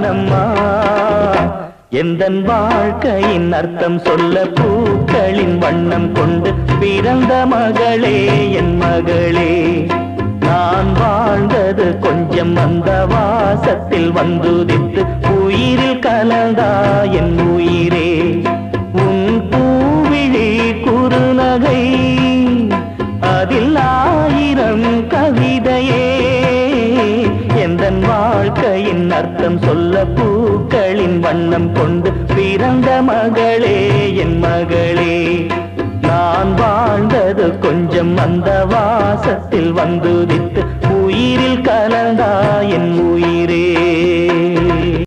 தானம்மா எந்தன் வாழ்க்கையின் அர்த்தம் சொல்ல பூக்களின் வண்ணம் கொண்டு பிறந்த மகளே என் மகளே நான் வாழ்ந்தது கொஞ்சம் அந்த வாசத்தில் வந்துதித்து உயிரில் கலந்தா என் உயிரே உன் பூவிழி குறுநகை அதில் ஆயிரம் கவிதையே எந்தன் வாழ்க்கையின் அர்த்தம் சொல்ல பூக்களின் வண்ணம் கொண்டு பிறந்த மகளே என் மகளே நான் வாழ்ந்தது கொஞ்சம் அந்த வாசத்தில் வந்துதித்து உயிரில் கலந்தா என் உயிரே